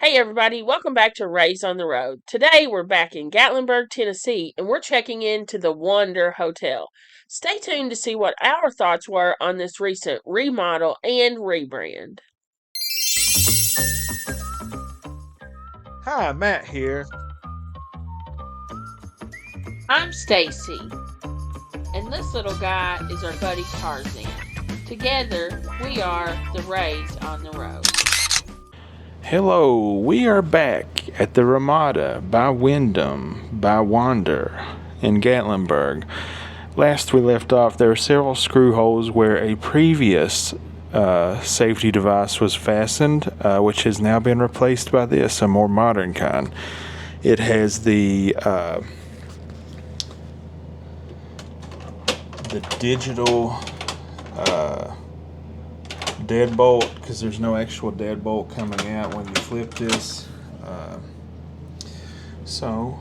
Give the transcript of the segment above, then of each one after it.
Hey everybody, welcome back to Raised on the Road. Today we're back in Gatlinburg, Tennessee, and we're checking into the Wonder Hotel. Stay tuned to see what our thoughts were on this recent remodel and rebrand. Hi, Matt here. I'm Stacy, and this little guy is our buddy Tarzan. Together, we are the Raised on the Road. Hello, we are back at the Ramada by Wyndham by Wander in Gatlinburg. Last we left off, there were several screw holes where a previous safety device was fastened, which has now been replaced by this, a more modern kind. It has the digital deadbolt, because there's no actual deadbolt coming out when you flip this. So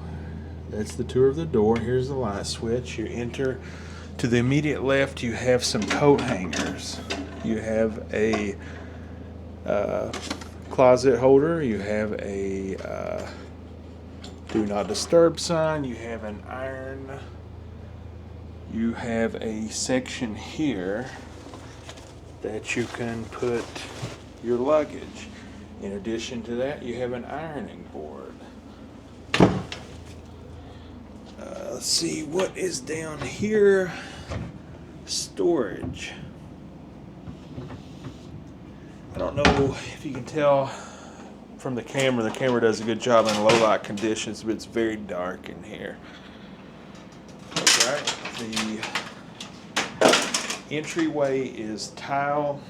that's the tour of the door. Here's the light switch. You enter. To the immediate left, you have some coat hangers. You have a closet holder. You have a do not disturb sign. You have an iron. You have a section here that you can put your luggage. In addition to that, you have an ironing board. Let's see what is down here. Storage. I don't know if you can tell from the camera. The camera does a good job in low light conditions, but it's very dark in here. Alright, the entryway is tile.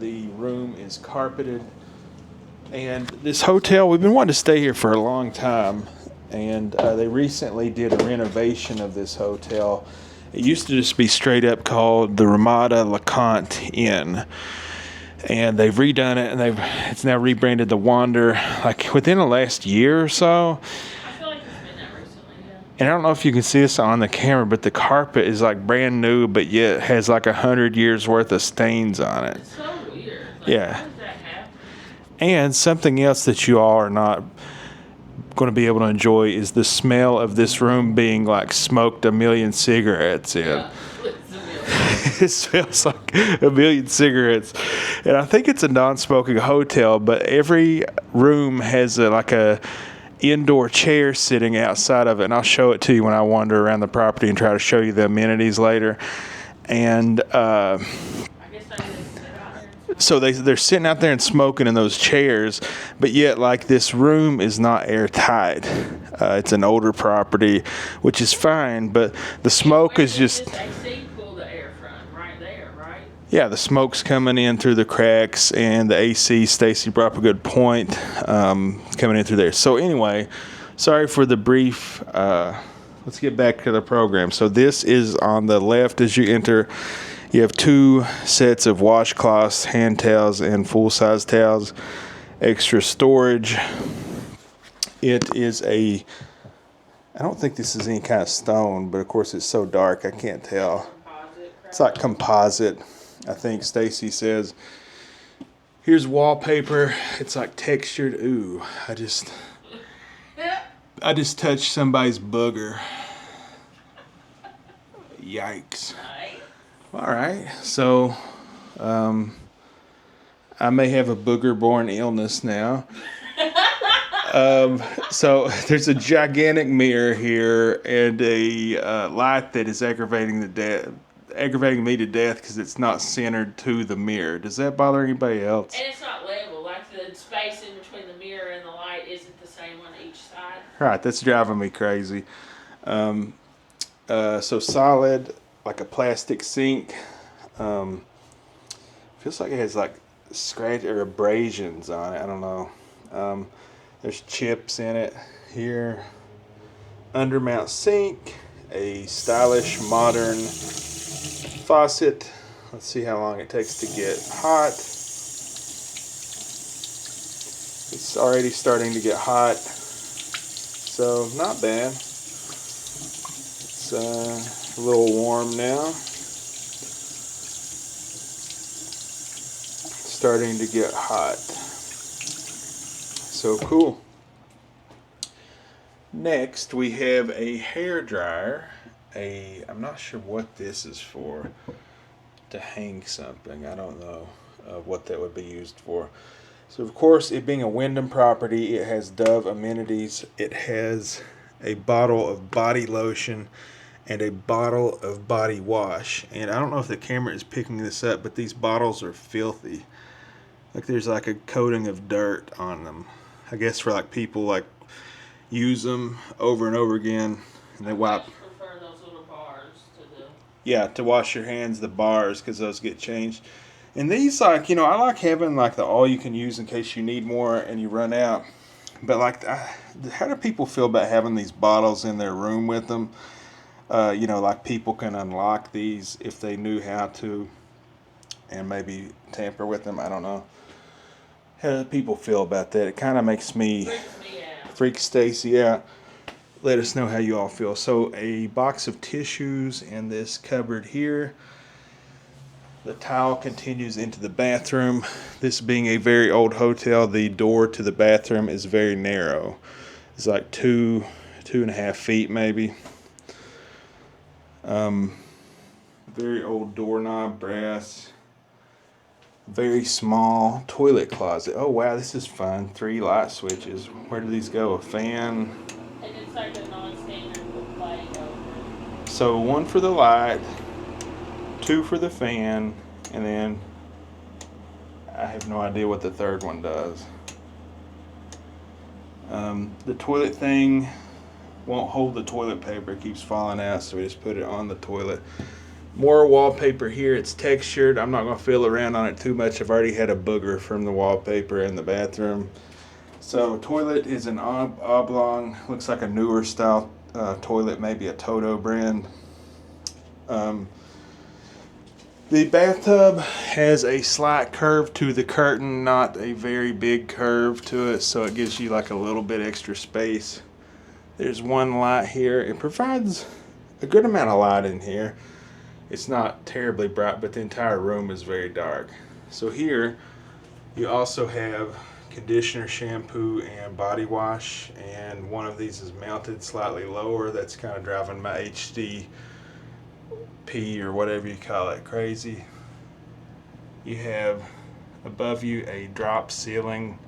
The room is carpeted. And this hotel, we've been wanting to stay here for a long time. And they recently did a renovation of this hotel. It used to just be straight up called the Ramada LeConte Inn. And they've redone it, and it's now rebranded the Wander, like within the last year or so. And I don't know if you can see this on the camera, but the carpet is like brand new, but yet has like 100 years worth of stains on it. It's so weird. Yeah. How does that happen? And something else that you all are not going to be able to enjoy is the smell of this room being like smoked a million cigarettes in. Yeah, It smells like a million cigarettes. And I think it's a non-smoking hotel, but every room has a indoor chair sitting outside of it, and I'll show it to you when I wander around the property and try to show you the amenities later. And I guess I need to sit out there. so they're sitting out there and smoking in those chairs, but yet like this room is not airtight. It's an older property, which is fine, but the smoke is just... This AC pull the air from right there, right? Yeah, the smoke's coming in through the cracks, and the AC, Stacy brought up a good point, coming in through there. So anyway, sorry for the brief. Let's get back to the program. So this is on the left as you enter. You have two sets of washcloths, hand towels, and full-size towels. Extra storage. It is I don't think this is any kind of stone, but of course it's so dark I can't tell. It's like composite. I think Stacy says, here's wallpaper. It's like textured. Ooh, I just touched somebody's booger. Yikes. All right. So, I may have a booger-borne illness now. So there's a gigantic mirror here and a light that is aggravating me to death because it's not centered to the mirror. Does that bother anybody else? And it's not level. Like the space in between the mirror and the light isn't the same on each side. Right, that's driving me crazy. So solid, like a plastic sink. Feels like it has like scratch or abrasions on it. I don't know. There's chips in it here. Undermount sink, a stylish modern faucet. Let's see how long it takes to get hot. It's already starting to get hot, so not bad. It's a little warm now. Starting to get hot. So cool. Next, we have a hair dryer. I'm not sure what this is for. To hang something. I don't know what that would be used for. So, of course, it being a Wyndham property, it has Dove amenities. It has a bottle of body lotion and a bottle of body wash. And I don't know if the camera is picking this up, but these bottles are filthy. Like there's like a coating of dirt on them. I guess for like people like use them over and over again, and they wipe. Prefer those little bars to the. Yeah, to wash your hands, the bars, because those get changed. And these, like, you know, I like having like the all you can use in case you need more and you run out. But like, how do people feel about having these bottles in their room with them? You know, like people can unlock these if they knew how to, and maybe tamper with them. I don't know. How do people feel about that? It kind of makes me freak Stacy out. Let us know how you all feel. So a box of tissues in this cupboard here. The tile continues into the bathroom. This being a very old hotel, the door to the bathroom is very narrow. It's like 2.5 feet maybe. Very old doorknob, brass. Very small toilet closet. Oh wow, this is fun. 3 light switches. Where do these go? A fan. And it's like a non-standard with light over. So 1 for the light, 2 for the fan, and then I have no idea what the third one does. The toilet thing won't hold the toilet paper. It keeps falling out, so we just put it on the toilet. More wallpaper here. It's textured. I'm not going to feel around on it too much. I've already had a booger from the wallpaper in the bathroom. So toilet is an oblong. Looks like a newer style toilet, maybe a Toto brand. The bathtub has a slight curve to the curtain, not a very big curve to it, so it gives you like a little bit extra space. There's 1 light here. It provides a good amount of light in here. It's not terribly bright, but the entire room is very dark. So here you also have conditioner, shampoo, and body wash, and one of these is mounted slightly lower. That's kind of driving my HDP or whatever you call it crazy. You have above you a drop ceiling,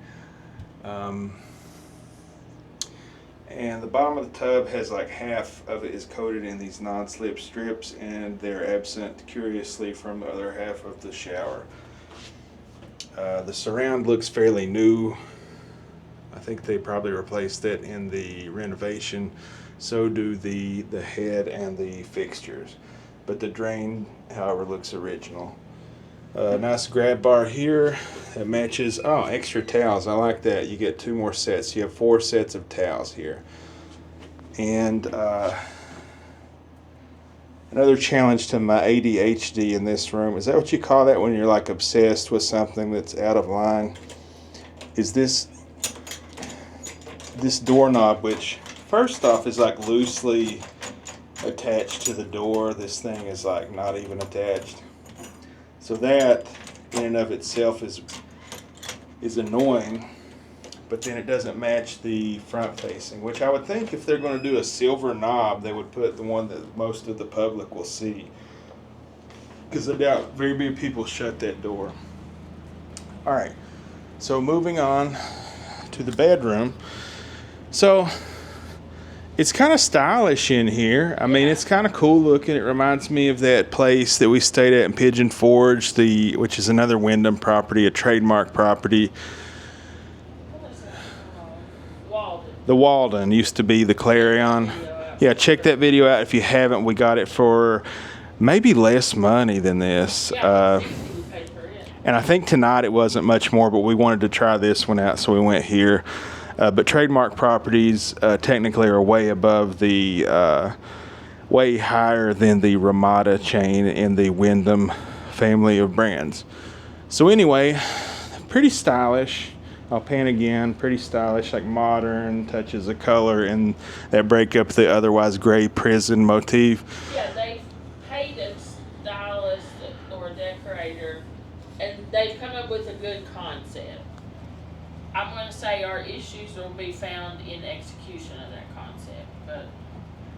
and the bottom of the tub has like half of it is coated in these non-slip strips, and they're absent curiously from the other half of the shower. The surround looks fairly new. I think they probably replaced it in the renovation. So do the head and the fixtures. But the drain, however, looks original. Nice grab bar here that matches. Oh, extra towels. I like that. You get 2 more sets. You have 4 sets of towels here. And another challenge to my ADHD in this room, is that what you call that when you're like obsessed with something that's out of line? Is this doorknob, which first off is like loosely attached to the door. This thing is like not even attached. So that in and of itself is annoying, but then it doesn't match the front facing, which I would think if they're going to do a silver knob, they would put the one that most of the public will see, because I doubt very many people shut that door. Alright, so moving on to the bedroom. So it's kind of stylish in here. I mean, it's kind of cool looking. It reminds me of that place that we stayed at in Pigeon Forge, which is another Wyndham property, a trademark property. Walden. The Walden used to be the Clarion. Yeah, check that video out if you haven't. We got it for maybe less money than this. And I think tonight it wasn't much more, but we wanted to try this one out, so we went here. But trademark properties technically are way above the, way higher than the Ramada chain in the Wyndham family of brands. So anyway, pretty stylish. I'll pan again. Pretty stylish, like modern touches of color and that break up the otherwise gray prison motif. Yeah, they paid a stylist or a decorator, and they've come up with a good concept. I'm going to say our issues will be found in execution of that concept. But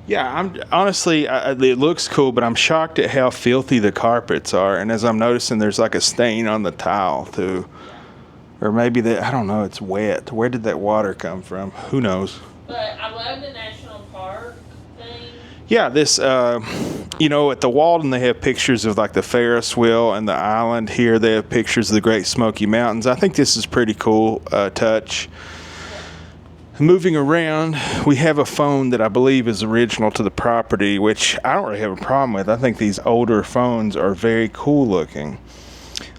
Yeah, I'm honestly, it looks cool, but I'm shocked at how filthy the carpets are. And as I'm noticing, there's like a stain on the tile too, yeah. or maybe that, I don't know. It's wet. Where did that water come from? Who knows? But I love the national park thing. Yeah, this, you know, at the Walden they have pictures of like the Ferris wheel and the island. Here they have pictures of the Great Smoky Mountains. I think this is pretty cool touch. Moving around, we have a phone that I believe is original to the property, which I don't really have a problem with. I think these older phones are very cool looking.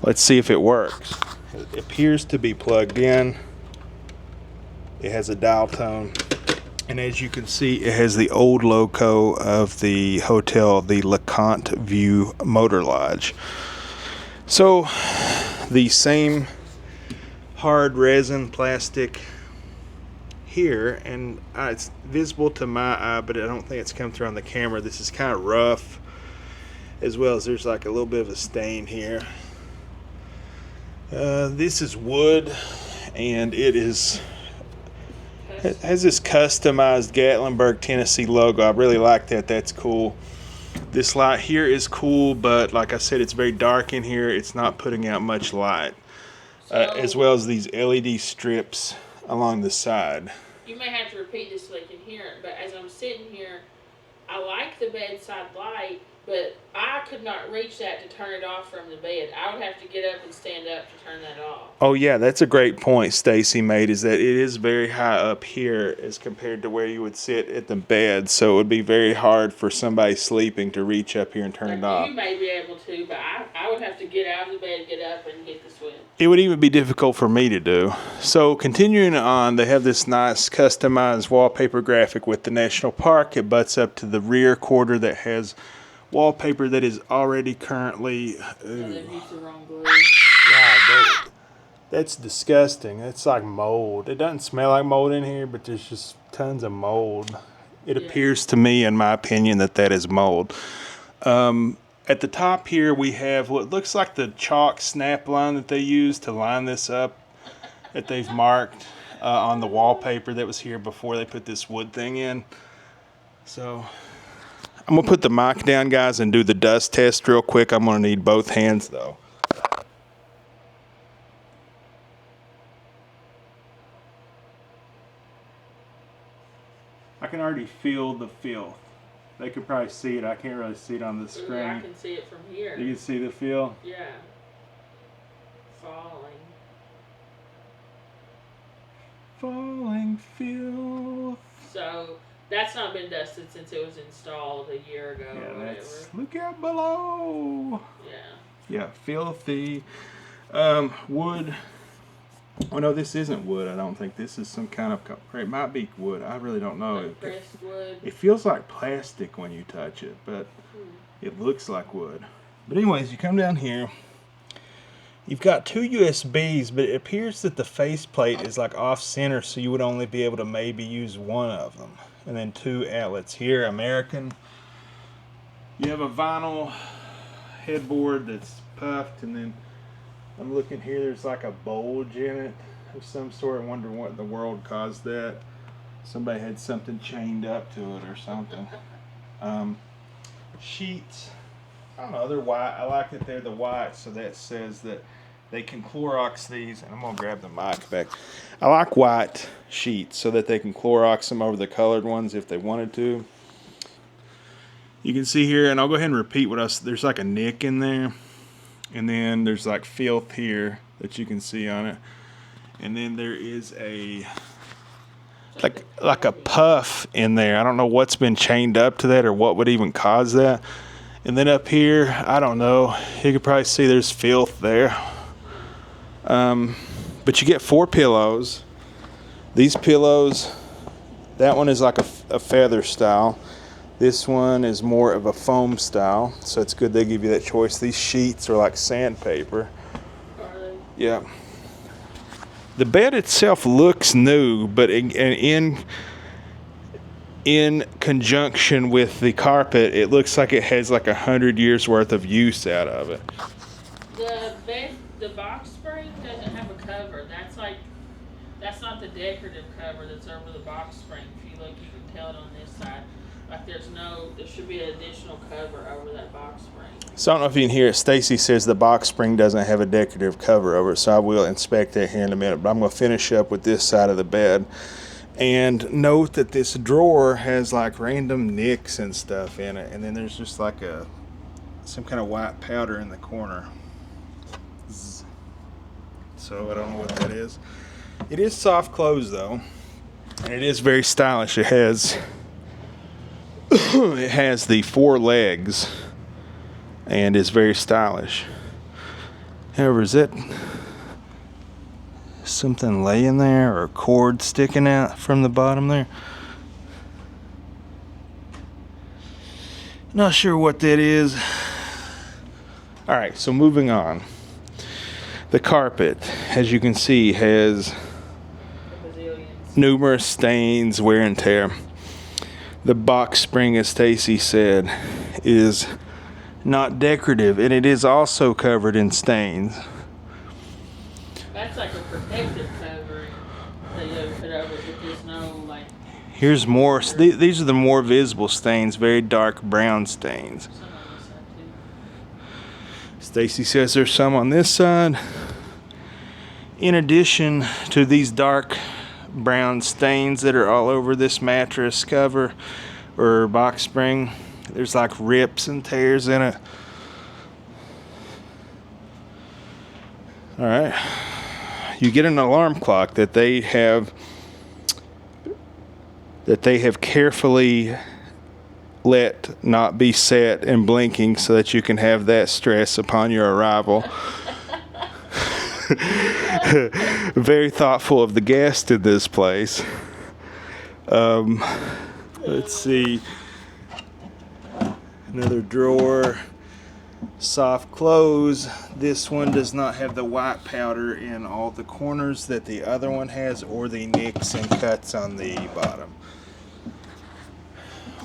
Let's see if it works. It appears to be plugged in. It has a dial tone. And as you can see, it has the old logo of the hotel, the Lant View Motor Lodge. So, the same hard resin plastic here, and it's visible to my eye, but I don't think it's come through on the camera. This is kind of rough, as well as there's like a little bit of a stain here. This is wood, and it has this customized Gatlinburg, Tennessee logo. I really like that. That's cool. This light here is cool, but like I said, it's very dark in here. It's not putting out much light, as well as these LED strips along the side. You may have to repeat this so they can hear it, but as I'm sitting here, I like the bedside light, but I could not reach that to turn it off from the bed. I would have to get up and stand up to turn that off. Oh yeah, that's a great point Stacy made, is that it is very high up here as compared to where you would sit at the bed, so it would be very hard for somebody sleeping to reach up here and turn it off. You may be able to, but I would have to get out of the bed, get up, and hit the switch. It would even be difficult for me to do. So continuing on, they have this nice customized wallpaper graphic with the national park. It butts up to the rear quarter that has wallpaper that is already currently... They've used the wrong glue. God, that's disgusting. It's like mold. It doesn't smell like mold in here, but there's just tons of mold. It appears to me, in my opinion, that is mold. At the top here, we have what looks like the chalk snap line that they use to line this up, that they've marked on the wallpaper that was here before they put this wood thing in. So I'm going to put the mic down, guys, and do the dust test real quick. I'm going to need both hands, though. I can already feel the filth. They could probably see it. I can't really see it on the screen. I can see it from here. You can see the feel? Yeah. Falling. Falling filth. So that's not been dusted since it was installed a year ago or whatever. That's, look out below. Yeah. Yeah, filthy. Wood. Oh no, this isn't wood. I don't think this is some kind of. It might be wood. I really don't know. Pressed wood. It feels like plastic when you touch it, but it looks like wood. But anyways, you come down here. You've got two USBs, but it appears that the faceplate is like off center, so you would only be able to maybe use one of them. And then two outlets here, American. You have a vinyl headboard that's puffed, and then I'm looking here, there's like a bulge in it of some sort. I wonder what in the world caused that. Somebody had something chained up to it or something. Sheets, I don't know, they're white. I like that they're the white, so that says that they can Clorox these. And I'm going to grab the mic back. I like white sheets so that they can Clorox them over the colored ones if they wanted to. You can see here, and I'll go ahead and repeat what else. There's like a nick in there. And then there's like filth here that you can see on it. And then there is a like a puff in there. I don't know what's been chained up to that or what would even cause that. And then up here, I don't know. You could probably see there's filth there. But you get 4 pillows. These pillows, that one is like a feather style. This one is more of a foam style, so it's good they give you that choice. These sheets are like sandpaper. Yeah. The bed itself looks new, but in conjunction with the carpet, it looks like it has like 100 years worth of use out of it. The box spring doesn't have a cover. That's like decorative cover that's over the box spring. If you look, you can tell it on this side. Like there should be an additional cover over that box spring. So I don't know if you can hear it. Stacy says the box spring doesn't have a decorative cover over it, so I will inspect that here in a minute. But I'm going to finish up with this side of the bed. And note that this drawer has like random nicks and stuff in it. And then there's just like some kind of white powder in the corner. So I don't know what that is. It is soft close though. And it is very stylish. It has the 4 legs and is very stylish. However, is that something laying there or a cord sticking out from the bottom there? Not sure what that is. All right, so moving on. The carpet, as you can see, has numerous stains, wear and tear. The box spring, as Stacy said, is not decorative, and it is also covered in stains. That's like a protective covering that you put over it, but there's no like. Here's more. These are the more visible stains, very dark brown stains. Stacy says there's some on this side. In addition to these dark brown stains that are all over this mattress cover or box spring, there's like rips and tears in it. All right. You get an alarm clock that they have carefully let not be set and blinking so that you can have that stress upon your arrival. Very thoughtful of the guest in this place. Let's see. Another drawer. Soft close. This one does not have the white powder in all the corners that the other one has, or the nicks and cuts on the bottom.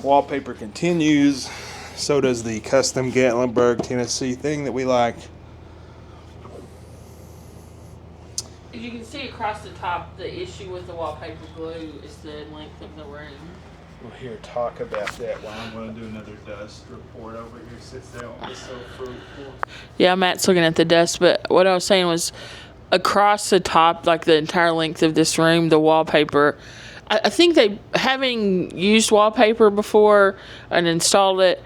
Wallpaper continues. So does the custom Gatlinburg, Tennessee thing that we like. As you can see across the top, the issue with the wallpaper glue is the length of the room. We'll here talk about that while I'm going to do another dust report over here since that one was so fruitful. Yeah, Matt's looking at the dust, but what I was saying was across the top, like the entire length of this room, the wallpaper, I think they, having used wallpaper before and installed it,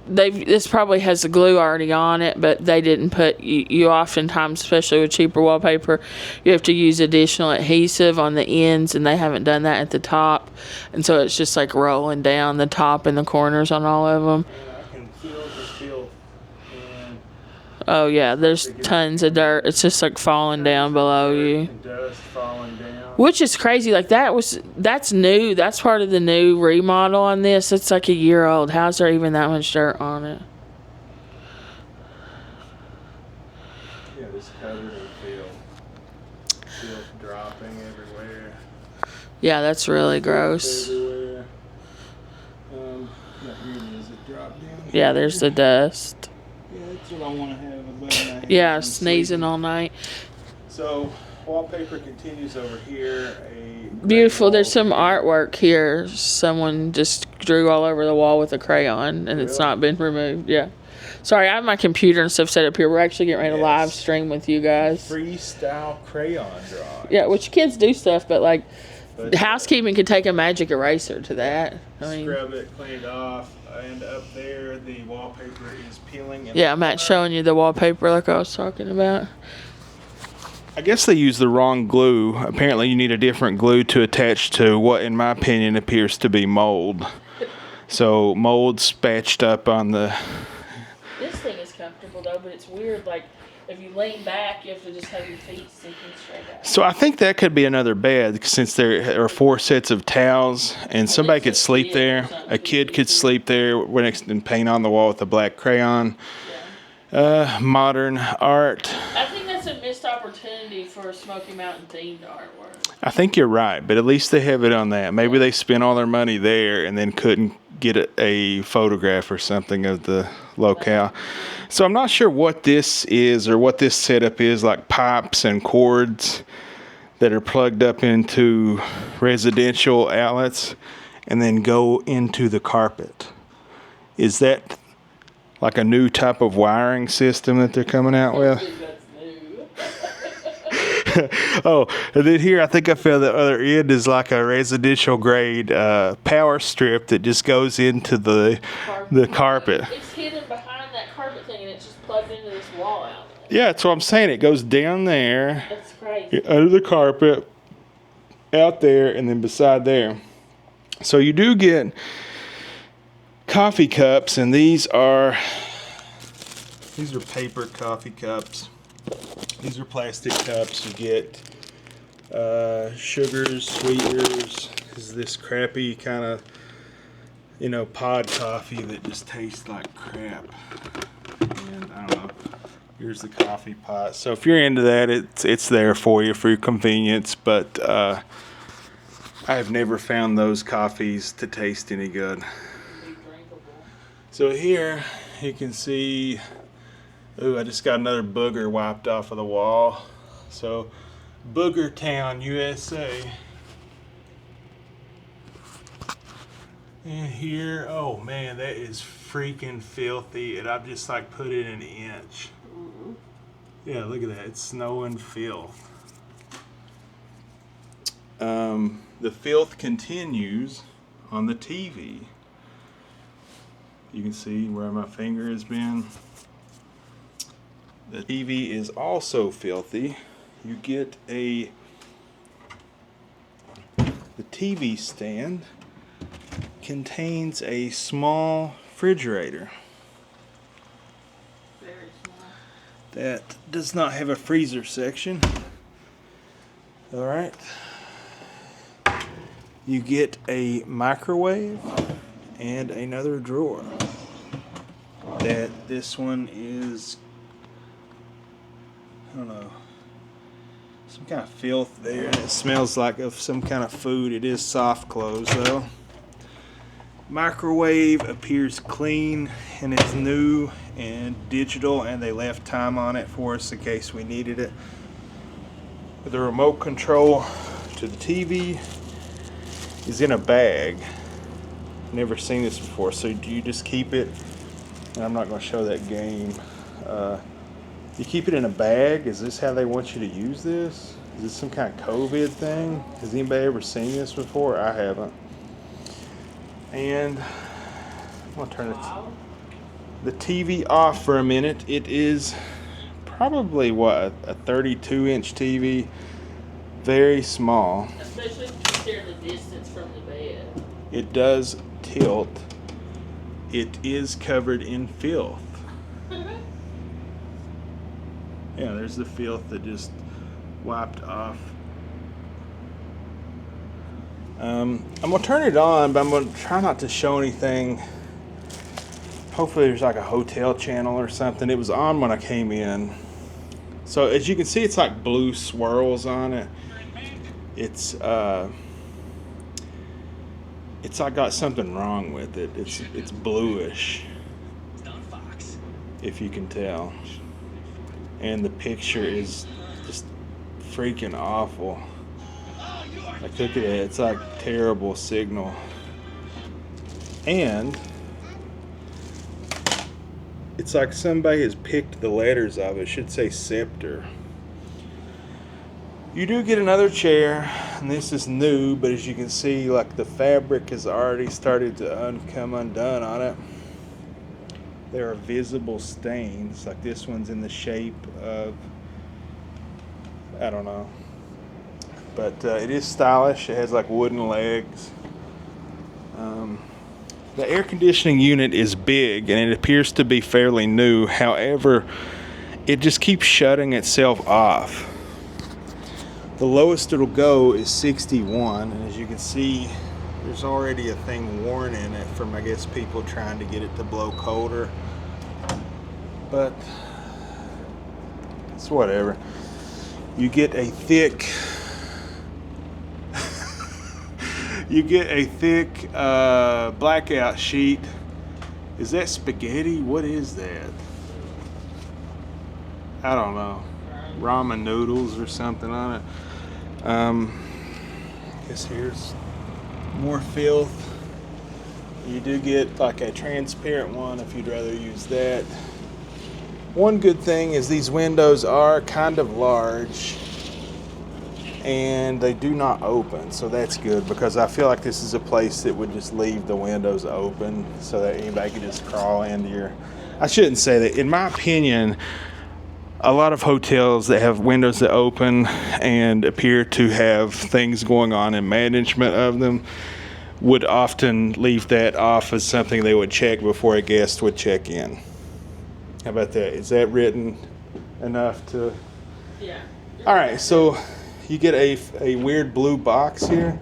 this probably has the glue already on it, but they didn't put, you oftentimes, especially with cheaper wallpaper, you have to use additional adhesive on the ends, and they haven't done that at the top, and so it's just like rolling down the top and the corners on all of them. And I can feel the filth. And oh yeah, there's tons of dirt. It's just like falling down below you. And dust falling down. Which is crazy. Like that's new. That's part of the new remodel on this. It's like a year old. How's there even that much dirt on it? Yeah, this covered in filth. Filth dropping everywhere. Yeah, that's really gross. Everywhere. Yeah, here it is. It dropped down. Yeah, there's the dust. Yeah, that's what I want to have. Yeah, sneezing all night. So, wallpaper continues over here. Beautiful. There's some artwork here. Someone just drew all over the wall with a crayon, and it's not been removed. Yeah. Sorry, I have my computer and stuff set up here. We're actually getting ready to live stream with you guys. Freestyle crayon drawing. Yeah, which kids do stuff, but like housekeeping could take a magic eraser to that. I mean, scrub it, clean it off, and up there the wallpaper is peeling. Yeah, Matt's showing you the wallpaper like I was talking about. I guess they used the wrong glue. Apparently you need a different glue to attach to what, in my opinion, appears to be mold. So mold spatched up on the... This thing is comfortable though, but it's weird. Like if you lean back, you have to just have your feet sticking straight out. So I think that could be another bed, since there are 4 sets of towels, and somebody could sleep there. A kid could sleep there and paint on the wall with a black crayon. Yeah. Modern art. I think that's a missed opportunity for a Smoky Mountain themed artwork. I think you're right, but at least they have it on that. Maybe they spent all their money there and then couldn't get a photograph or something of the locale. So I'm not sure what this is or what this setup is, like pipes and cords that are plugged up into residential outlets and then go into the carpet. Is that like a new type of wiring system that they're coming out with? Oh, and then here I think I found the other end is like a residential grade power strip that just goes into the carpet. It's hidden behind that carpet thing and it's just plugged into this wall outlet. Yeah, that's what I'm saying. It goes down there. That's crazy. Under the carpet, out there, and then beside there. So you do get coffee cups, and these are paper coffee cups. These are plastic cups. You get sugars, sweeteners. This is this crappy kind of, pod coffee that just tastes like crap. And I don't know. Here's the coffee pot. So if you're into that, it's there for you for your convenience. But I have never found those coffees to taste any good. So here you can see. Ooh, I just got another booger wiped off of the wall. So, Booger Town, USA. And here, oh man, that is freaking filthy. And I've just like put it an inch. Yeah, look at that. It's snowing filth. The filth continues on the TV. You can see where my finger has been. The TV is also filthy. You get the TV stand contains a small refrigerator. Very small. That does not have a freezer section. All right. You get a microwave and another drawer. This one is, I don't know, some kind of filth there. It smells like of some kind of food. It is soft close though. Microwave appears clean and it's new and digital, and they left time on it for us in case we needed it. The remote control to the TV is in a bag. Never seen this before. So do you just keep it? And I'm not going to show that game. You keep it in a bag? Is this how they want you to use this? Is this some kind of COVID thing? Has anybody ever seen this before? I haven't. And I'm going to turn the TV off for a minute. It is probably, what, a 32-inch TV. Very small. Especially if you consider the distance from the bed. It does tilt. It is covered in filth. Yeah, there's the filth that just wiped off. I'm going to turn it on, but I'm going to try not to show anything. Hopefully there's like a hotel channel or something. It was on when I came in. So as you can see, it's like blue swirls on it. It's like got something wrong with it. It's bluish, if you can tell. And the picture is just freaking awful. Like, look at it. It's like terrible signal. And it's like somebody has picked the letters of it. It should say scepter. You do get another chair, and this is new, but as you can see, like the fabric has already started to come undone on it. There are visible stains, like this one's in the shape of, I don't know. But it is stylish. It has like wooden legs. The air conditioning unit is big, and it appears to be fairly new. However, it just keeps shutting itself off. The lowest it'll go is 61, and as you can see, there's already a thing worn in it from, I guess, people trying to get it to blow colder. But it's whatever. You get a thick blackout sheet. Is that spaghetti? What is that? I don't know. Ramen noodles or something on it. Guess here's more filth. You do get like a transparent one if you'd rather use that. One good thing is these windows are kind of large and they do not open, so that's good because I feel like this is a place that would just leave the windows open so that anybody could just crawl into your... I shouldn't say that. In my opinion, a lot of hotels that have windows that open and appear to have things going on in management of them would often leave that off as something they would check before a guest would check in. How about that? Is that written enough to... Yeah. All right, so you get a weird blue box here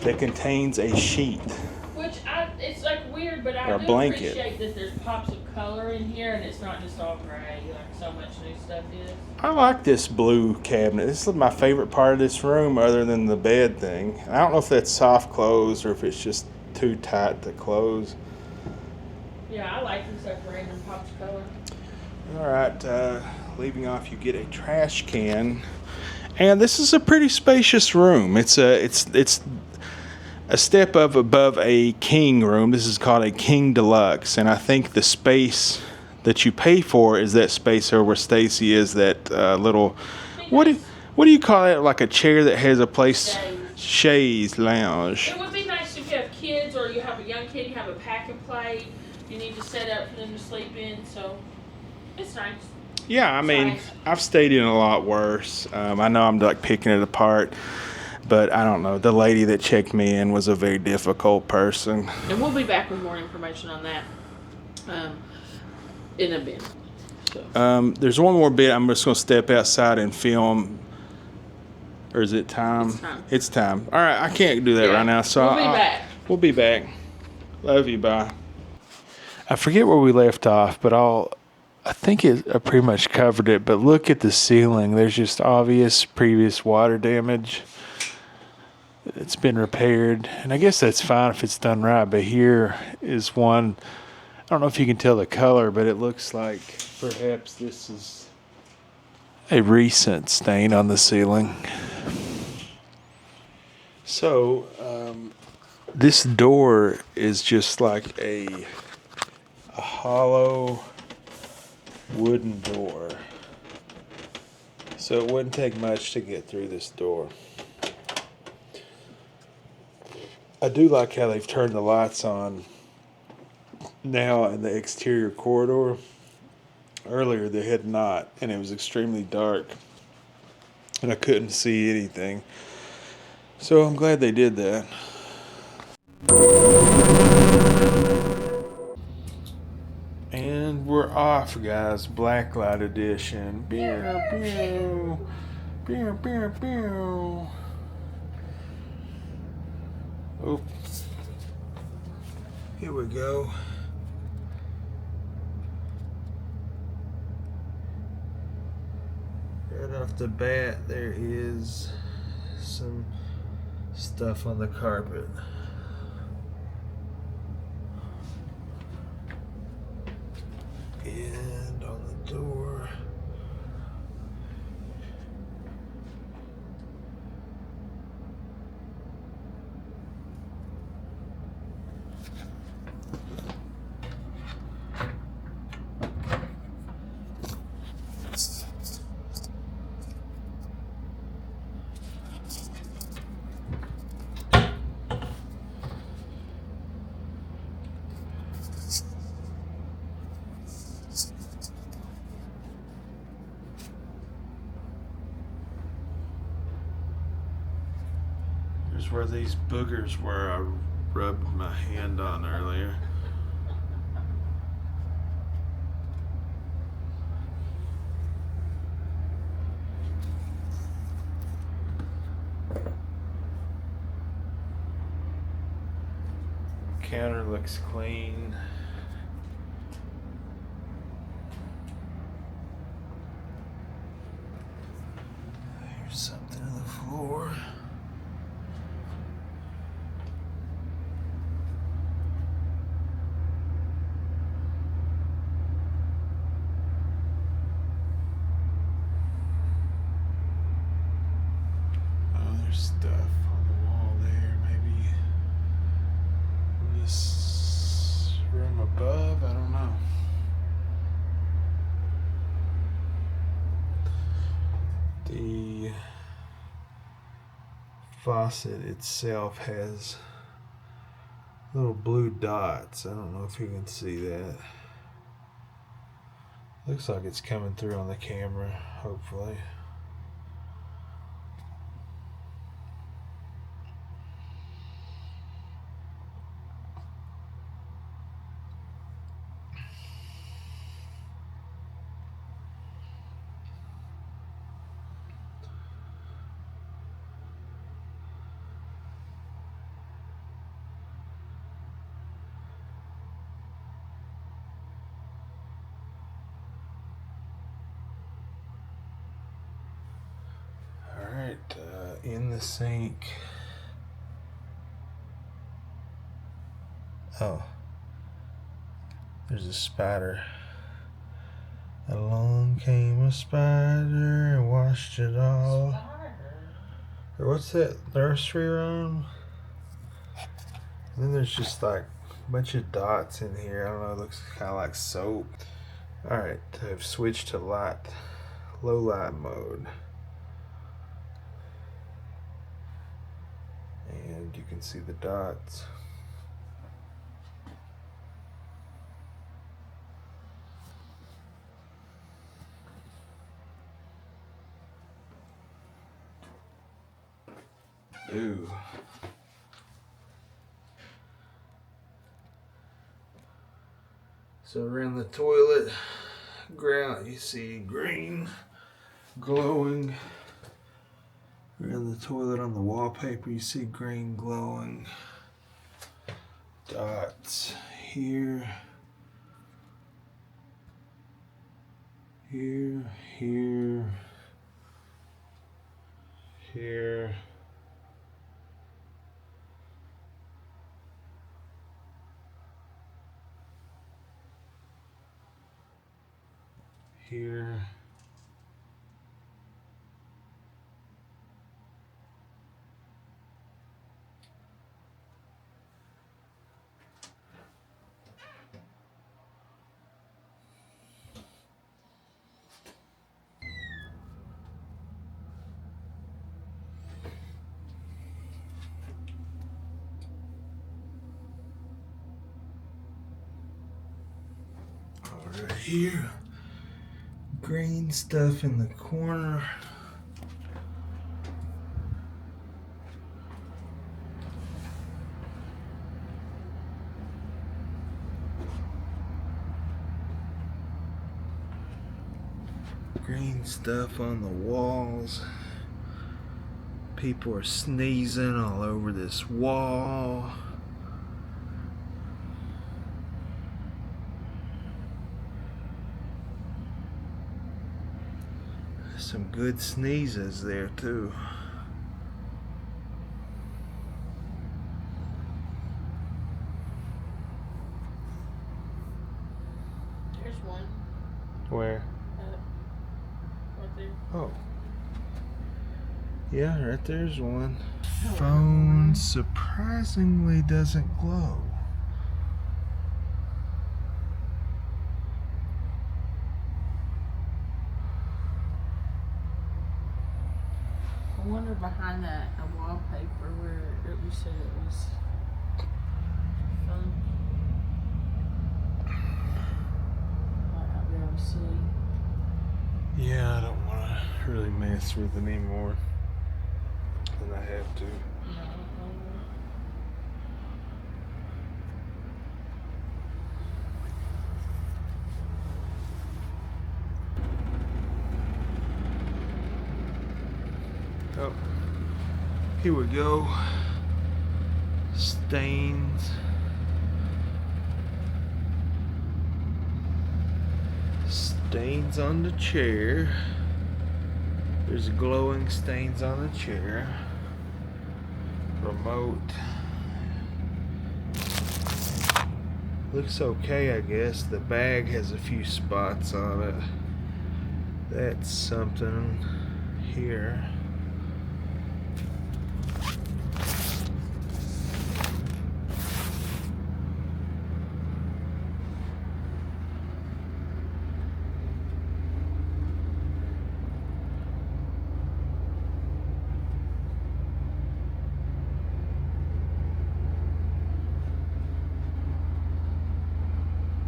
that contains a sheet. Which it's like weird, but I do blanket. appreciate that there's pops of color in here and it's not just all gray like so much new stuff is. I like this blue cabinet. This is my favorite part of this room other than the bed thing. I don't know if that's soft close or if it's just too tight to close. Yeah, I like this like random pops of color. All right, leaving off, you get a trash can. And this is a pretty spacious room. It's a step up above a king room. This is called a king deluxe, and I think the space that you pay for is that space over where Stacy is. That little what do you call it? Like a chair that has a place. Chaise lounge. It would be nice if you have kids or you have a young kid. You have a pack and play. You need to set up for them to sleep in. So it's nice. Yeah, I mean, I've stayed in a lot worse. I know I'm like picking it apart, but I don't know. The lady that checked me in was a very difficult person. And we'll be back with more information on that in a bit. So. There's one more bit. I'm just going to step outside and film. Or is it time? It's time. It's time. All right, I can't do that right now. So we'll be back. We'll be back. Love you. Bye. I forget where we left off, but I think I pretty much covered it, but look at the ceiling. There's just obvious previous water damage. It's been repaired, and I guess that's fine if it's done right, but here is one. I don't know if you can tell the color, but it looks like perhaps this is a recent stain on the ceiling. So, this door is just like a hollow wooden door. So it wouldn't take much to get through this door. I do like how they've turned the lights on now in the exterior corridor. Earlier they had not, and it was extremely dark and I couldn't see anything. So I'm glad they did that. And we're off, guys. Blacklight edition. Pew, pew. Pew, pew, pew. Oops. Here we go. Right off the bat, there is some stuff on the carpet. And on the door. Here's where these boogers were I rubbed my hand on earlier. Counter looks clean. There's something on the floor. stuff on the wall there. Maybe this room above. I don't know. The faucet itself has little blue dots. I don't know if you can see that. Looks like it's coming through on the camera, hopefully. In the sink. Oh, there's a spider. Along came a spider and washed it all. Or what's that nursery rhyme? And then there's just like a bunch of dots in here. I don't know, it looks kind of like soap. Alright, I've switched to low light mode. And you can see the dots. Ooh. So around the toilet grout, you see green glowing. Around the toilet on the wallpaper, you see green glowing dots here, here, here, here. Here. Over here. Green stuff in the corner. Green stuff on the walls. People are sneezing all over this wall. Some good sneezes there too. There's one. Where? Right there. Oh. Yeah, right there's one. Phone surprisingly doesn't glow. I wonder behind that a wallpaper where it was said it was fun. Might not be able to see. Yeah, I don't want to really mess with it anymore than I have to. Oh, here we go. Stains. Stains on the chair. There's glowing stains on the chair. Remote. Looks okay, I guess. The bag has a few spots on it. That's something here.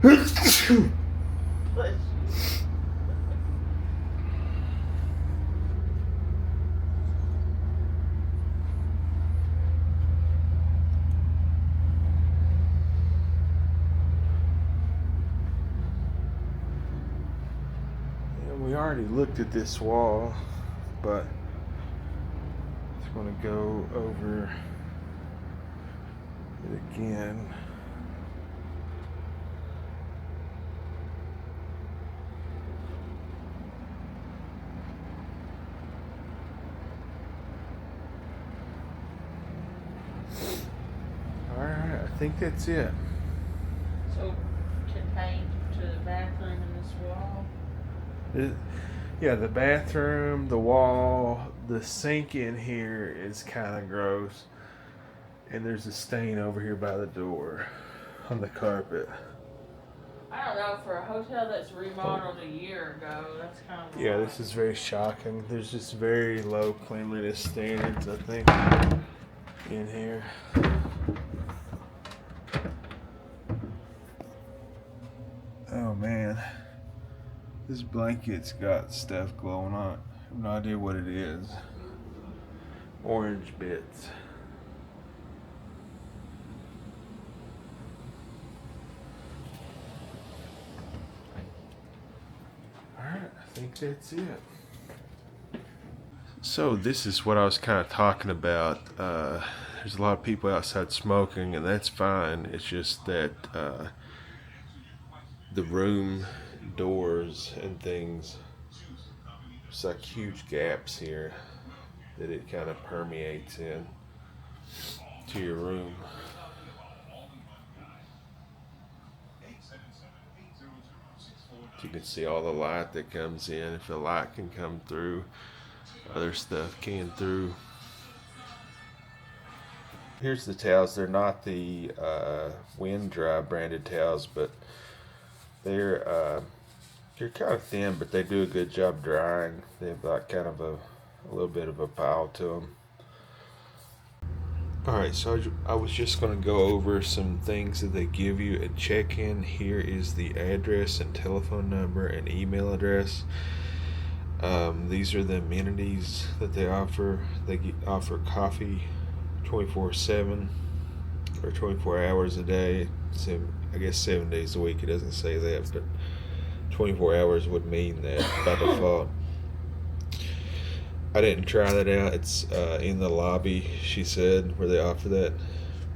We already looked at this wall, but just want to go over it again. Alright, I think that's it. So, contained to the bathroom and this wall? Yeah, the bathroom, the wall, the sink in here is kind of gross. And there's a stain over here by the door on the carpet. I don't know, for a hotel that's remodeled a year ago, that's kind of Yeah, wild. this is very shocking. There's just very low cleanliness standards, I think, in here. Oh man, this blanket's got stuff glowing on it. I have no idea what it is. Orange bits. Alright, I think that's it. So this is what I was kind of talking about. There's a lot of people outside smoking, and that's fine. It's just that the room doors and things, there's like huge gaps here that it kind of permeates in to your room. You can see all the light that comes in. If the light can come through, other stuff can through. Here's the towels. They're not the Wind Dry branded towels, but they're kind of thin, but they do a good job drying. They have like kind of a little bit of a pile to them. Alright, so I was just going to go over some things that they give you at check-in. Here is the address and telephone number and email address. These are the amenities that they offer. They offer coffee 24/7 or 24 hours a day. I guess 7 days a week. It doesn't say that, but 24 hours would mean that by default. I didn't try that out. It's in the lobby, she said, where they offer that.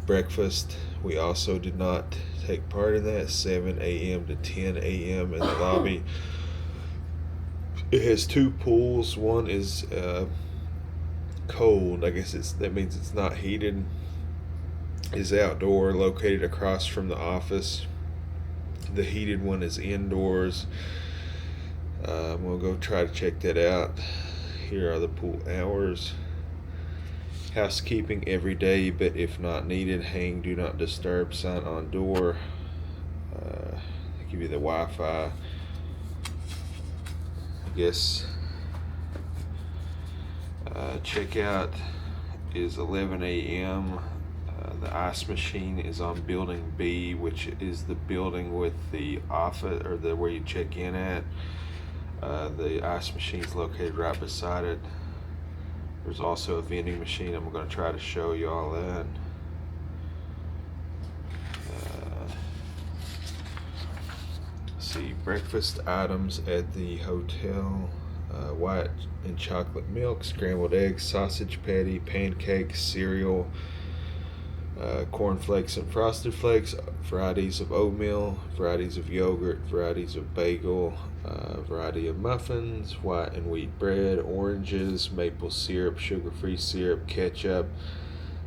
Breakfast, we also did not take part in that. 7 a.m. to 10 a.m. in the lobby. It has 2 pools. One is cold. I guess that means it's not heated. Is outdoor, located across from the office. The heated one is indoors. We'll go try to check that out. Here are the pool hours. Housekeeping every day, but if not needed, hang do not disturb sign on door. They give you the Wi-Fi. I guess checkout is 11 a.m. The ice machine is on building B, which is the building with the office, or where you check in at. The ice machine is located right beside it. There's also a vending machine. I'm going to try to show you all that. See, breakfast items at the hotel. White and chocolate milk, scrambled eggs, sausage patty, pancakes, cereal, cornflakes and frosted flakes, varieties of oatmeal, varieties of yogurt, varieties of bagel, variety of muffins, white and wheat bread, oranges, maple syrup, sugar-free syrup, ketchup,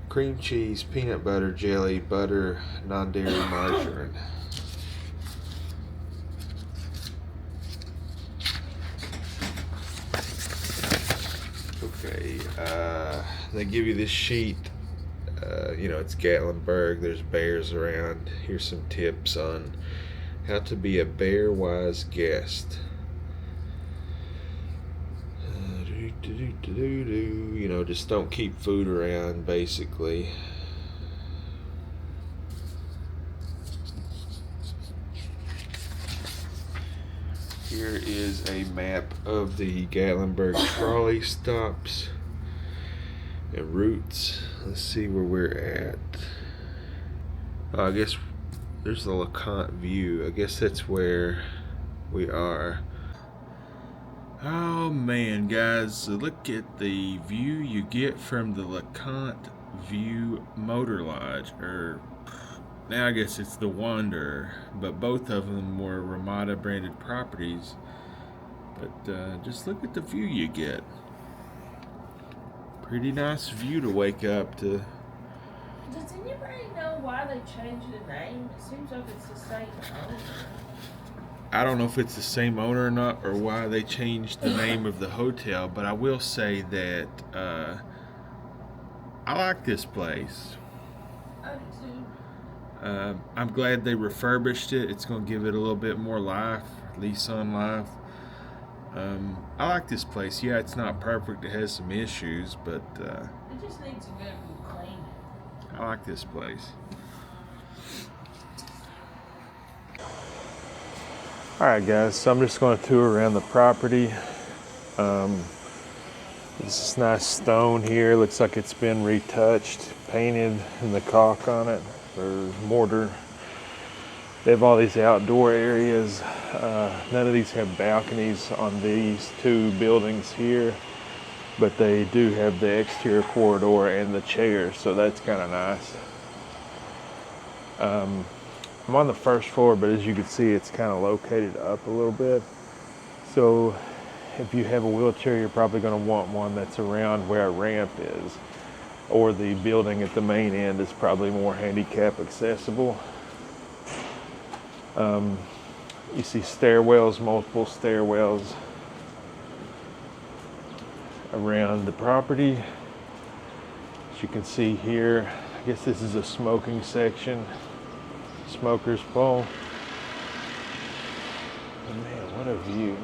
cream cheese, peanut butter, jelly, butter, non-dairy margarine. Okay, they give you this sheet. It's Gatlinburg. There's bears around. Here's some tips on how to be a bear-wise guest. Just don't keep food around, basically. Here is a map of the Gatlinburg trolley stops and routes. Let's see where we're at. I guess there's the Lant View. I guess that's where we are. Oh man, guys, so look at the view you get from the Lant View Motor Lodge, or now I guess it's the Wanderer, but both of them were Ramada branded properties. But just look at the view you get. Pretty nice view to wake up to. Does anybody know why they changed the name? It seems like it's the same owner. I don't know if it's the same owner or not, or why they changed the name of the hotel, but I will say that I like this place. I do too. I'm glad they refurbished it. It's going to give it a little bit more life, lease on life. I like this place. Yeah, it's not perfect. It has some issues, but it just needs a good cleaning. I like this place. Alright guys, so I'm just going to tour around the property. This is nice stone here. Looks like it's been retouched, painted, and the caulk on it, or mortar. They have all these outdoor areas. None of these have balconies on these two buildings here, but they do have the exterior corridor and the chairs, so that's kind of nice. I'm on the first floor, but as you can see, it's kind of located up a little bit. So if you have a wheelchair, you're probably going to want one that's around where a ramp is, or the building at the main end is probably more handicap accessible. You see stairwells, multiple stairwells around the property. As you can see here, I guess this is a smoking section, smoker's pole. Oh man, what a view.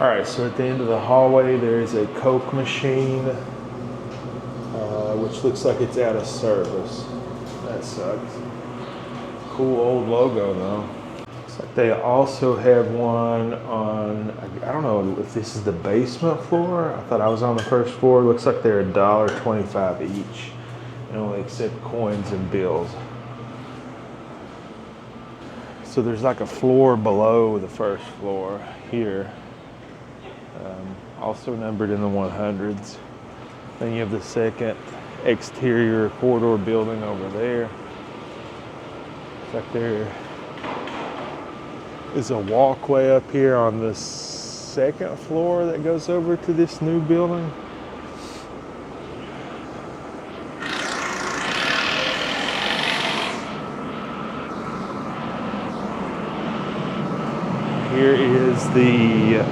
All right, so at the end of the hallway, there is a Coke machine, which looks like it's out of service. That sucks. Cool old logo though. Looks like they also have one on, I don't know if this is the basement floor. I thought I was on the first floor. Looks like they're $1.25 each. They only accept coins and bills. So there's like a floor below the first floor here. Also numbered in the 100s. Then you have the second exterior corridor building over there. It's like there is a walkway up here on the second floor that goes over to this new building. Here is the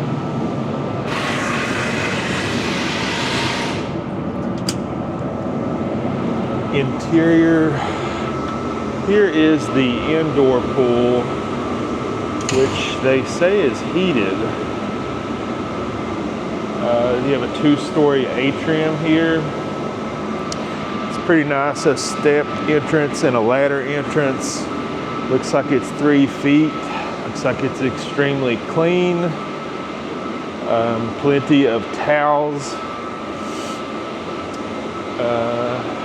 interior. Here is the indoor pool, which they say is heated. You have a 2-story atrium here. It's pretty nice, a stepped entrance and a ladder entrance. Looks like it's 3 feet. Looks like it's extremely clean. Plenty of towels.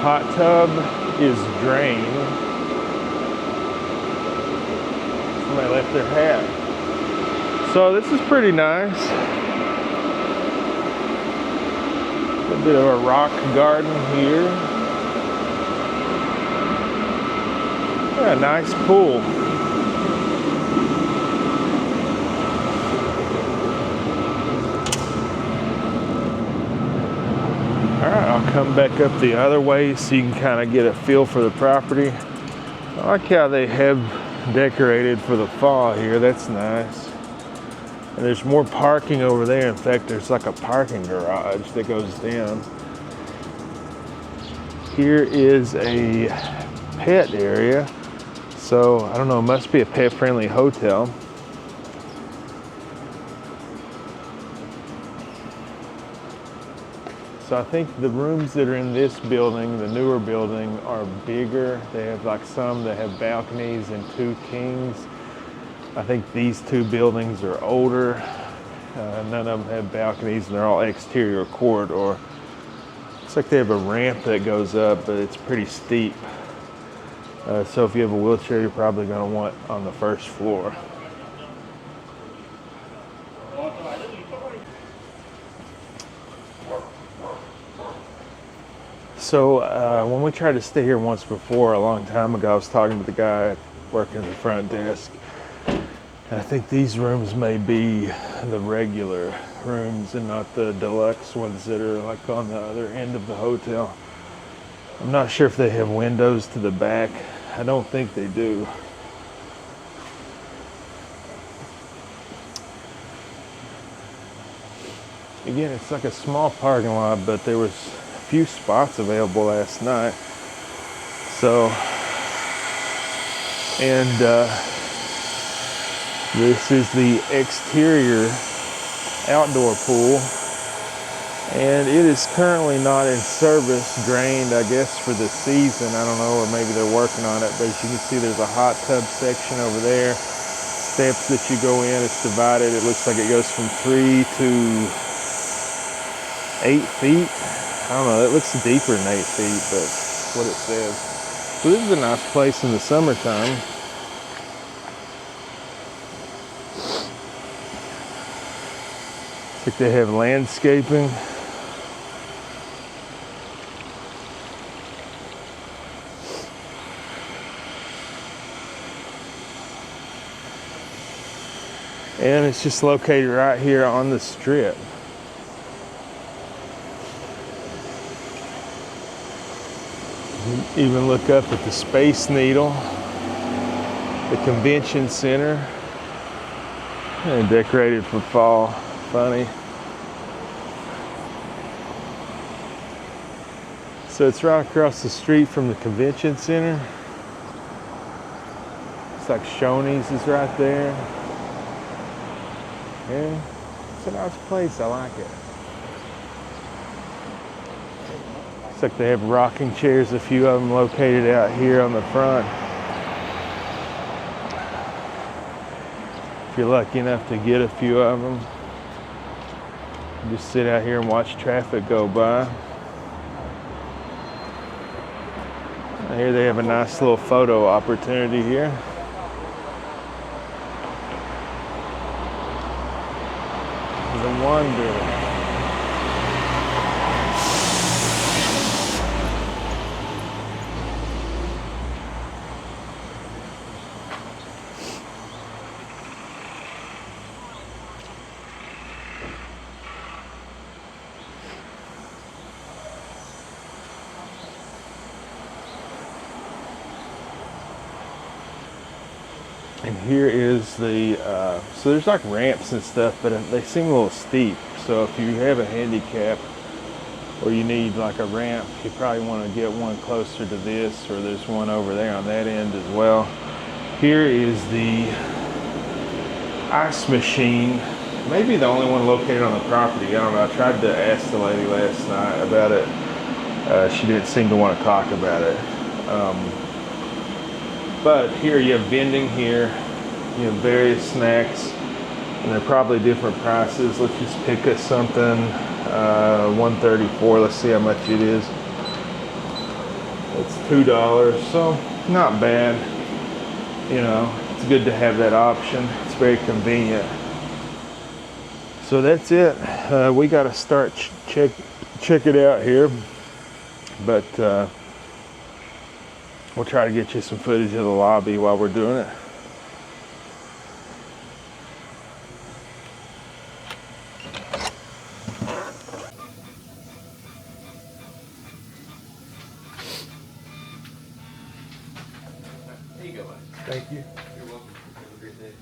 Hot tub is drained. Somebody left their hat. So this is pretty nice. A bit of a rock garden here. Yeah, nice pool. Alright, I'll come back up the other way so you can kind of get a feel for the property. I like how they have decorated for the fall here. That's nice. And there's more parking over there. In fact, there's like a parking garage that goes down. Here is a pet area. So, I don't know, it must be a pet-friendly hotel. So I think the rooms that are in this building, the newer building, are bigger. They have like some that have balconies and 2 kings. I think these 2 buildings are older. None of them have balconies and they're all exterior corridor. Looks like they have a ramp that goes up, but it's pretty steep. So if you have a wheelchair, you're probably going to want on the first floor. So when we tried to stay here once before, a long time ago, I was talking to the guy working the front desk. And I think these rooms may be the regular rooms and not the deluxe ones that are like on the other end of the hotel. I'm not sure if they have windows to the back. I don't think they do. Again, it's like a small parking lot, but there was a few spots available last night. So, and this is the exterior outdoor pool, and it is currently not in service, drained, I guess, for the season. I don't know, or maybe they're working on it, but as you can see, there's a hot tub section over there. Steps that you go in, it's divided. It looks like it goes from 3 to 8 feet. I don't know, it looks deeper than 8 feet, but that's what it says. So this is a nice place in the summertime. Looks like they have landscaping. And it's just located right here on the strip. Even look up at the Space Needle, the convention center, and decorated for fall. Funny. So it's right across the street from the convention center. It's like Shoney's is right there. Yeah, it's a nice place. I like it. Looks like they have rocking chairs, a few of them located out here on the front. If you're lucky enough to get a few of them, just sit out here and watch traffic go by. And here they have a nice little photo opportunity here. The Wonder. And here is the, so there's like ramps and stuff, but they seem a little steep. So if you have a handicap or you need like a ramp, you probably want to get one closer to this, or there's one over there on that end as well. Here is the ice machine, maybe the only one located on the property. I don't know, I tried to ask the lady last night about it. She didn't seem to want to talk about it. But here you have vending here, you have various snacks, and they're probably different prices. Let's just pick us something, $134, let's see how much it is. It's $2, so not bad. You know, it's good to have that option. It's very convenient. So that's it. We got to start check it out here, but we'll try to get you some footage of the lobby while we're doing it. There you go, bud. Thank you. You're welcome. Have a great day.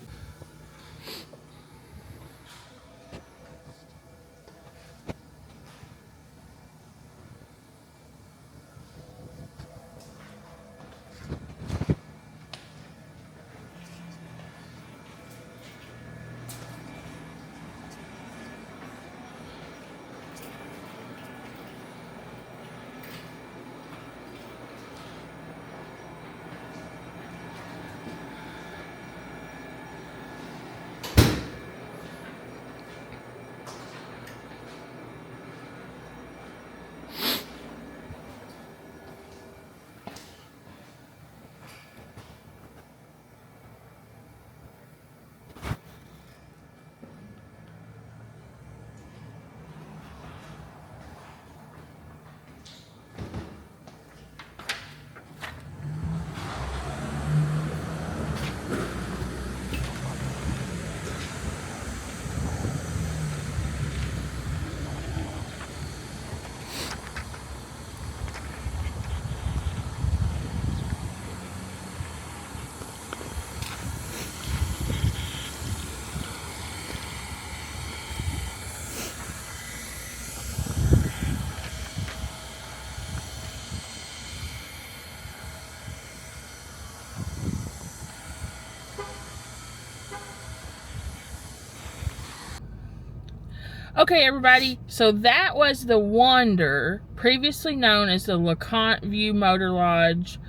Okay, everybody. So that was the Wonder, previously known as the Lant View Motor Lodge,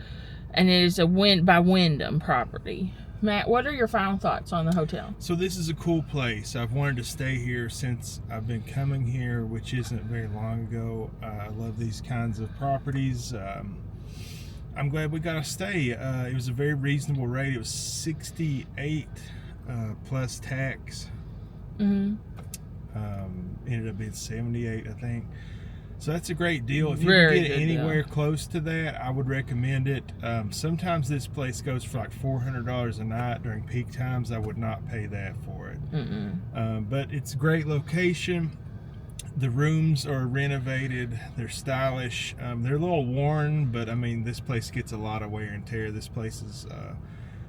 and it is by Wyndham property. Matt, what are your final thoughts on the hotel? So this is a cool place. I've wanted to stay here since I've been coming here, which isn't very long ago. I love these kinds of properties. I'm glad we got to stay. It was a very reasonable rate. It was $68 plus tax. Mm-hmm. Ended up being $78, I think. So that's a great deal. If you Very can get good anywhere deal. close to that, I would recommend it. Sometimes this place goes for like $400 a night during peak times. I would not pay that for it. But it's a great location. The rooms are renovated. They're stylish. They're a little worn, but I mean, this place gets a lot of wear and tear. This place is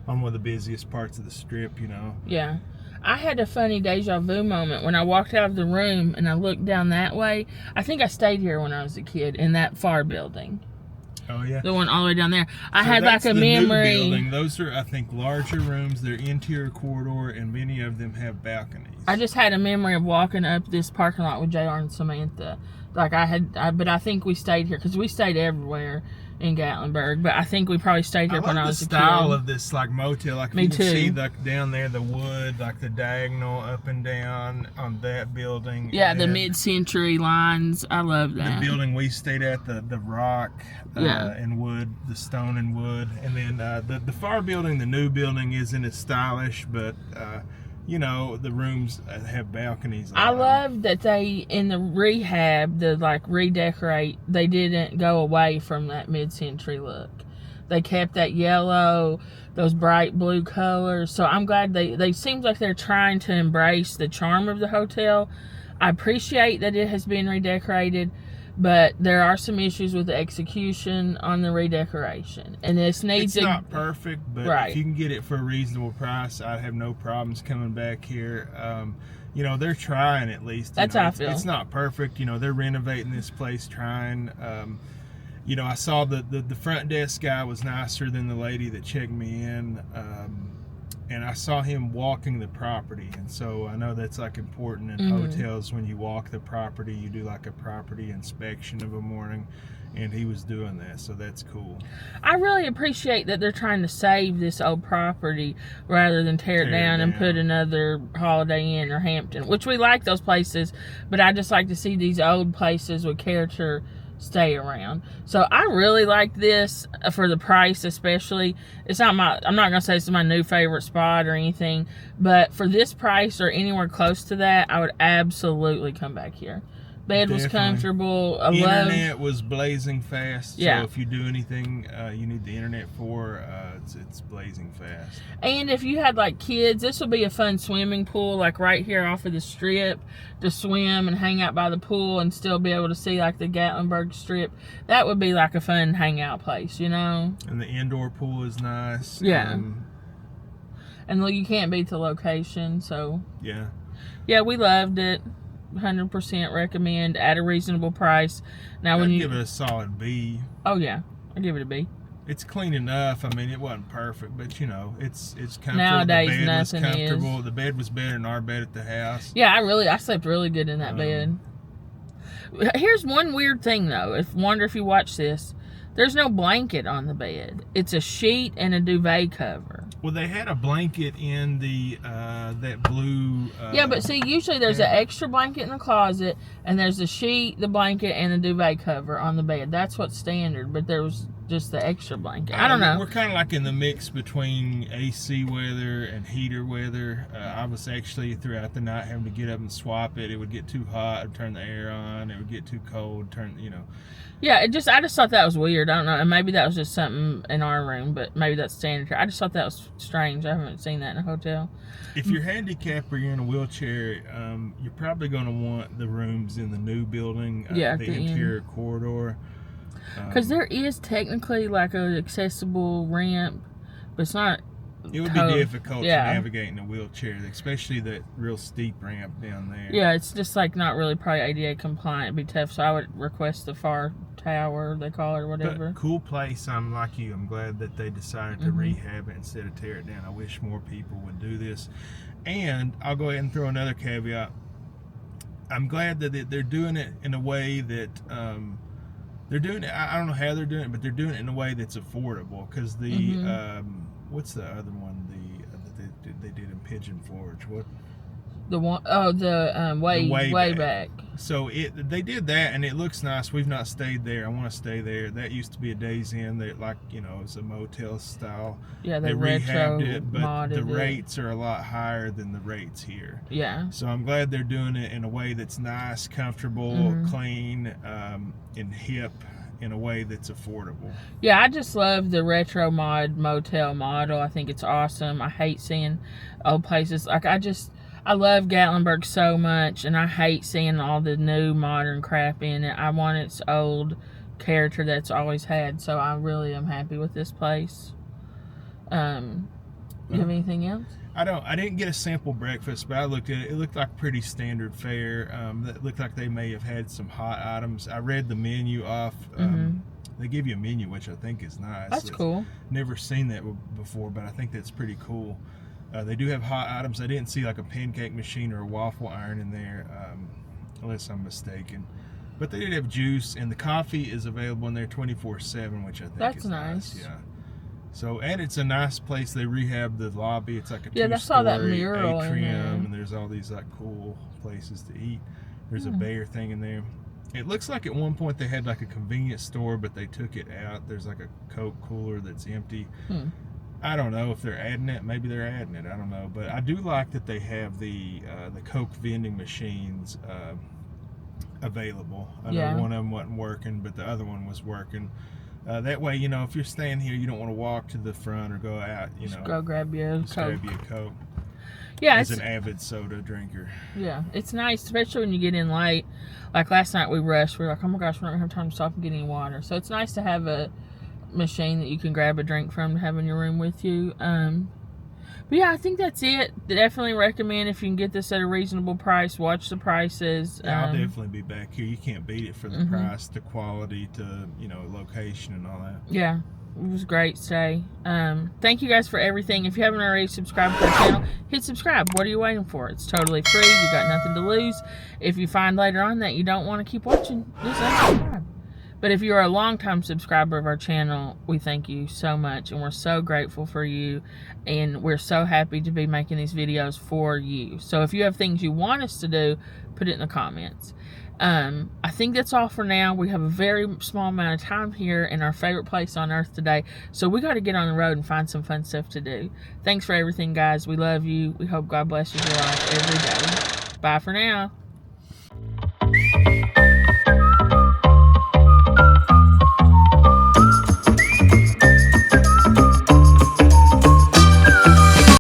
on one of the busiest parts of the strip, you know. Yeah. I had a funny deja vu moment when I walked out of the room and I looked down that way. I think I stayed here when I was a kid in that far building. Oh, yeah. The one all the way down there. I So had like that's a the new memory. building. Those are, I think, larger rooms. They're interior corridor, and many of them have balconies. I just had a memory of walking up this parking lot with JR and Samantha. Like but I think we stayed here because we stayed everywhere in Gatlinburg. But I think we probably stayed here when I was a kid. I love the style of this like motel. Like Me you can too. see like down there the wood, like the diagonal up and down on that building. Yeah, and the mid-century lines. I love that. the building we stayed at, the rock Yeah. and wood, the stone and wood, and then the far building, the new building isn't as stylish, but you know, the rooms have balconies. I love that they, in the rehab, the like redecorate, they didn't go away from that mid-century look. They kept that yellow, those bright blue colors. So I'm glad they seems like they're trying to embrace the charm of the hotel. I appreciate that it has been redecorated, but there are some issues with the execution on the redecoration. And this needs It's not perfect, but Right. if you can get it for a reasonable price, I have no problems coming back here. You know, they're trying at least. That's You know, how I it's, feel. It's not perfect. You know, they're renovating this place, trying. You know, I saw the front desk guy was nicer than the lady that checked me in. And I saw him walking the property, and so I know that's like important in hotels. When you walk the property, you do like a property inspection of a morning, and he was doing that, so that's cool. I really appreciate that they're trying to save this old property rather than tear it down and put another Holiday Inn or Hampton, which we like those places, but I just like to see these old places with character stay around. So I really like this for the price, especially. It's not I'm not gonna say this is my new favorite spot or anything, but for this price or anywhere close to that, I would absolutely come back here. Bed was Definitely. comfortable. Internet was blazing fast. Yeah. So if you do anything you need the internet for, it's blazing fast. And if you had like kids, this would be a fun swimming pool, like right here off of the strip, to swim and hang out by the pool and still be able to see like the Gatlinburg strip. That would be like a fun hangout place, you know? And the indoor pool is nice. Yeah. And you can't beat the location, so Yeah. we loved it. 100% recommend at a reasonable price. Now when I'd you give it a solid B. Oh yeah, I give it a B. It's clean enough. I mean, it wasn't perfect, but you know, it's comfortable. Nowadays, the bed was nothing comfortable. is. The bed was better than our bed at the house. Yeah, I slept really good in that bed. Here's one weird thing though. Wonder if you watch this. There's no blanket on the bed. It's a sheet and a duvet cover. Well, they had a blanket in the that blue. Yeah, but see, usually there's an extra blanket in the closet, and there's the sheet, the blanket, and the duvet cover on the bed. That's what's standard, but there was just the extra blanket. I don't know. We're kind of like in the mix between AC weather and heater weather. I was actually throughout the night having to get up and swap it. It would get too hot, I'd turn the air on. It would get too cold, Yeah, I just thought that was weird. I don't know, and maybe that was just something in our room, but maybe that's standard here. I just thought that was strange. I haven't seen that in a hotel. If you're handicapped or you're in a wheelchair, you're probably going to want the rooms in the new building, the interior corridor. Because there is technically like an accessible ramp, but it's not. It would be difficult to navigate in a wheelchair, especially that real steep ramp down there. Yeah, it's just like not really probably ADA compliant. It'd be tough, so I would request the far tower, they call it, or whatever. But cool place. I'm like you. I'm glad that they decided to rehab it instead of tear it down. I wish more people would do this. And I'll go ahead and throw another caveat. I'm glad that they're doing it in a way that they're doing it. I don't know how they're doing it, but they're doing it in a way that's affordable. Because the what's the other one? That they did in Pigeon Forge. What? The one, oh, the way back. So they did that, and it looks nice. We've not stayed there. I want to stay there. That used to be a Days Inn. That, like, you know, it's a motel style. Yeah, they retro rehabbed it, but the modded rates are a lot higher than the rates here. Yeah. So I'm glad they're doing it in a way that's nice, comfortable, clean, and hip, in a way that's affordable. Yeah, I just love the retro motel model. I think it's awesome. I hate seeing old places. Like, I love Gatlinburg so much, and I hate seeing all the new modern crap in it. I want its old character that's always had, so I really am happy with this place. You have anything else? I didn't get a sample breakfast, but I looked at it. It looked like pretty standard fare. That looked like they may have had some hot items. I read the menu off. They give you a menu, which I think is nice. That's cool. Never seen that before, but I think that's pretty cool. They do have hot items. I didn't see like a pancake machine or a waffle iron in there, unless I'm mistaken. But they did have juice, and the coffee is available in there 24/7, which I think is nice. Yeah. So, and it's a nice place. They rehabbed the lobby. It's like a two-story I saw that mural atrium, in there. and there's all these like cool places to eat. There's a bear thing in there. It looks like at one point they had like a convenience store, but they took it out. There's like a Coke cooler that's empty. I don't know if they're adding it. Maybe they're adding it. I don't know. But I do like that they have the Coke vending machines available. I know one of them wasn't working, but the other one was working. That way, you know, if you're staying here, you don't want to walk to the front or go out, you know. Go grab you a Coke. Grab you a Coke. Yeah, as an avid soda drinker. Yeah, it's nice, especially when you get in late. Like last night we rushed. We were like, oh my gosh, we're not going to have time to stop and get any water. So it's nice to have a machine that you can grab a drink from to have in your room with you. But yeah, I think that's it. Definitely recommend, if you can get this at a reasonable price, watch the prices. Yeah, I'll definitely be back here. You can't beat it for the price, the quality, to, you know, location and all that. Yeah, it was a great stay. Thank you guys for everything. If you haven't already subscribed to our channel, hit subscribe. What are you waiting for? It's totally free. You got nothing to lose. If you find later on that you don't want to keep watching, just unsubscribe. But if you're a long-time subscriber of our channel, we thank you so much, and we're so grateful for you, and we're so happy to be making these videos for you. So if you have things you want us to do, put it in the comments. I think that's all for now. We have a very small amount of time here in our favorite place on earth today, so we got to get on the road and find some fun stuff to do. Thanks for everything, guys. We love you. We hope God blesses your life every day. Bye for now.